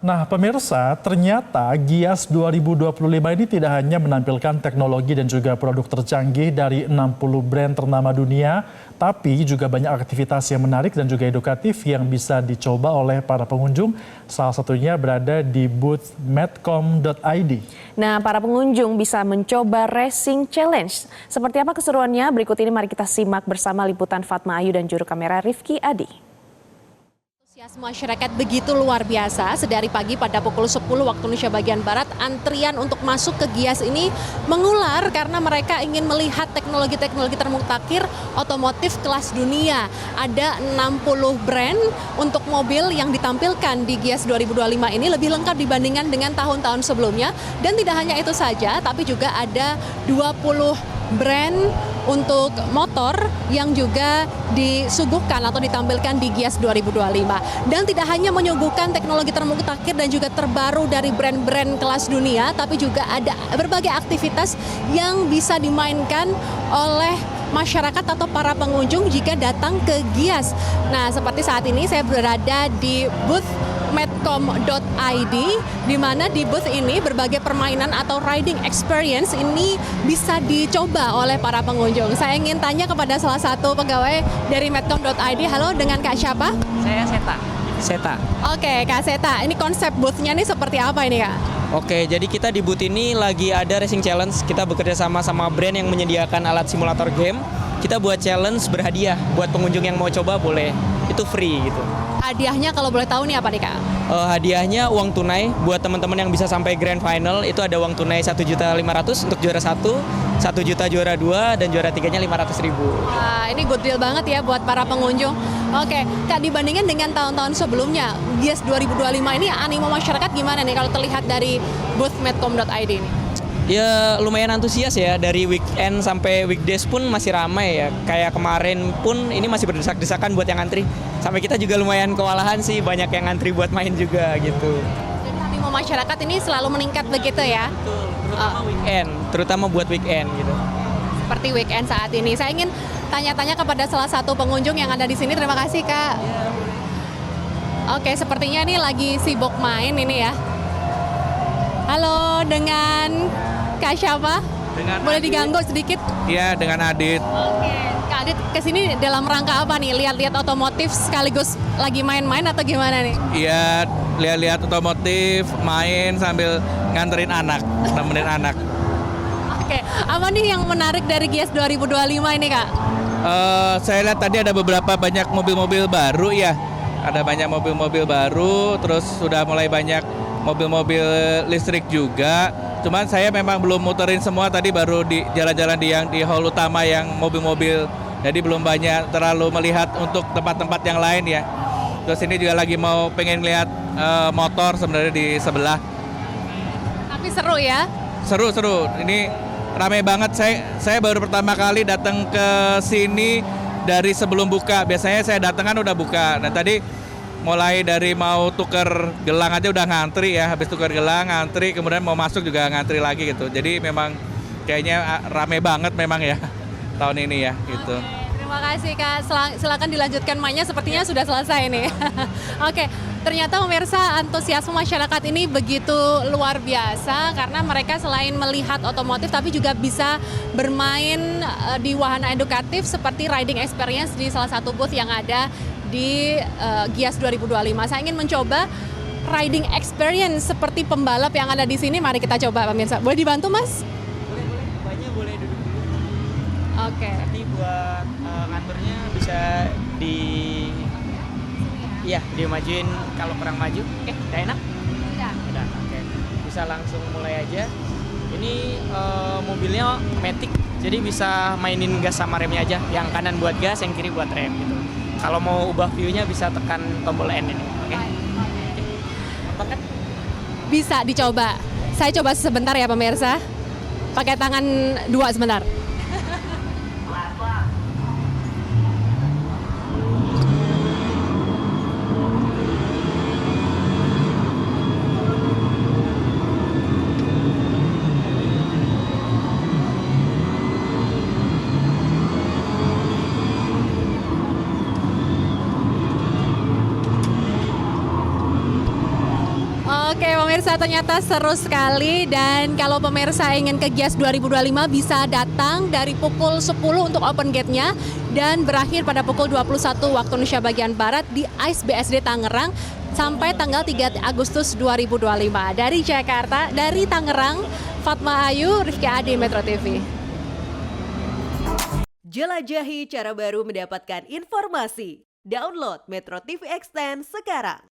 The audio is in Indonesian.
Nah, pemirsa, ternyata Gias 2025 ini tidak hanya menampilkan teknologi dan juga produk tercanggih dari 60 brand ternama dunia, tapi juga banyak aktivitas yang menarik dan juga edukatif yang bisa dicoba oleh para pengunjung. Salah satunya berada di booth medcom.id. Nah, para pengunjung bisa mencoba Racing Challenge. Seperti apa keseruannya? Berikut ini mari kita simak bersama liputan Fatma Ayu dan juru kamera Rifki Adi. Masyarakat begitu luar biasa, sedari pagi pada pukul 10 waktu Indonesia bagian Barat, antrian untuk masuk ke Gias ini mengular karena mereka ingin melihat teknologi-teknologi termutakhir otomotif kelas dunia. Ada 60 brand untuk mobil yang ditampilkan di Gias 2025 ini lebih lengkap dibandingkan dengan tahun-tahun sebelumnya. Dan tidak hanya itu saja, tapi juga ada 20 brand untuk motor yang juga disuguhkan atau ditampilkan di Gias 2025. Dan tidak hanya menyuguhkan teknologi termutakhir dan juga terbaru dari brand-brand kelas dunia, tapi juga ada berbagai aktivitas yang bisa dimainkan oleh masyarakat atau para pengunjung jika datang ke Gias. Nah, seperti saat ini saya berada di booth medcom.id, di mana di booth ini berbagai permainan atau riding experience ini bisa dicoba oleh para pengunjung. Saya ingin tanya kepada salah satu pegawai dari medcom.id. Halo, dengan Kak siapa? Saya Seta. Oke, Kak Seta. Ini konsep booth-nya ini seperti apa ini, Kak? Oke, jadi kita di booth ini lagi ada Racing Challenge. Kita bekerja sama brand yang menyediakan alat simulator game. Kita buat challenge berhadiah buat pengunjung yang mau coba boleh. Itu free gitu. Hadiahnya kalau boleh tahu nih apa nih, Kak? Hadiahnya uang tunai buat teman-teman yang bisa sampai grand final. Itu ada uang tunai 1.500.000 untuk juara 1, 1 juta juara 2, dan juara 3-nya 500.000. Wah, ini good deal banget ya buat para pengunjung. Oke, Kak, dibandingkan dengan tahun-tahun sebelumnya, Gias 2025 ini animo masyarakat gimana nih kalau terlihat dari booth medcom.id ini? Ya lumayan antusias ya, dari weekend sampai weekdays pun masih ramai ya. Kayak kemarin pun ini masih berdesak-desakan buat yang antri. Sampai kita juga lumayan kewalahan sih, banyak yang antri buat main juga gitu. Jadi animo masyarakat ini selalu meningkat begitu ya? Betul, terutama weekend, terutama buat weekend gitu. Seperti weekend saat ini. Saya ingin tanya-tanya kepada salah satu pengunjung yang ada di sini. Terima kasih, Kak. Oke, sepertinya ini lagi sibuk main ini ya. Halo, dengan Kak siapa? Boleh Adit. diganggu sedikit? Iya, dengan Adit. Oke, Kak Adit kesini dalam rangka apa nih? Lihat-lihat otomotif sekaligus lagi main-main atau gimana nih? Iya, lihat-lihat otomotif, main sambil nganterin anak, nemenin anak. Oke, apa nih yang menarik dari Gias 2025 ini, Kak? Saya lihat tadi ada beberapa banyak mobil-mobil baru ya. Ada banyak mobil-mobil baru, terus sudah mulai banyak mobil-mobil listrik juga. Cuman saya memang belum muterin semua, tadi baru di jalan-jalan di hall utama yang mobil-mobil. Jadi belum banyak terlalu melihat untuk tempat-tempat yang lain ya. Terus ini juga lagi pengen lihat motor sebenarnya di sebelah. Tapi seru ya? Seru. Ini ramai banget. Saya baru pertama kali datang ke sini dari sebelum buka. Biasanya saya datang kan udah buka. Nah tadi mulai dari mau tuker gelang aja udah ngantri ya. Habis tuker gelang ngantri, kemudian mau masuk juga ngantri lagi gitu. Jadi memang kayaknya ramai banget memang ya tahun ini ya gitu. Terima kasih, Kak. Silakan dilanjutkan mainnya, sepertinya sudah selesai nih. Oke, ternyata pemirsa antusiasme masyarakat ini begitu luar biasa karena mereka selain melihat otomotif tapi juga bisa bermain di wahana edukatif seperti riding experience di salah satu booth yang ada di Gias 2025. Saya ingin mencoba riding experience seperti pembalap yang ada di sini. Mari kita coba, pemirsa. Boleh dibantu, Mas? Boleh, boleh duduk dulu. Oke. Nanti buat ngaturnya bisa dimajuin kalau kurang maju. Oke, udah enak? Udah, oke. Bisa langsung mulai aja. Ini mobilnya matic, jadi bisa mainin gas sama remnya aja. Yang kanan buat gas, yang kiri buat rem gitu. Kalau mau ubah view-nya bisa tekan tombol N ini. Oke. Gampang kan? Bisa dicoba. Saya coba sebentar ya pemirsa. Pakai tangan dua sebentar. Oke pemirsa, ternyata seru sekali, dan kalau pemirsa ingin ke Gias 2025 bisa datang dari pukul 10 untuk open gate-nya dan berakhir pada pukul 21 waktu Indonesia bagian Barat di AIS BSD Tangerang sampai tanggal 3 Agustus 2025. Dari Jakarta, dari Tangerang, Fatma Ayu, Rifki Adi, Metro TV. Jelajahi cara baru mendapatkan informasi. Download Metro TV Extend sekarang.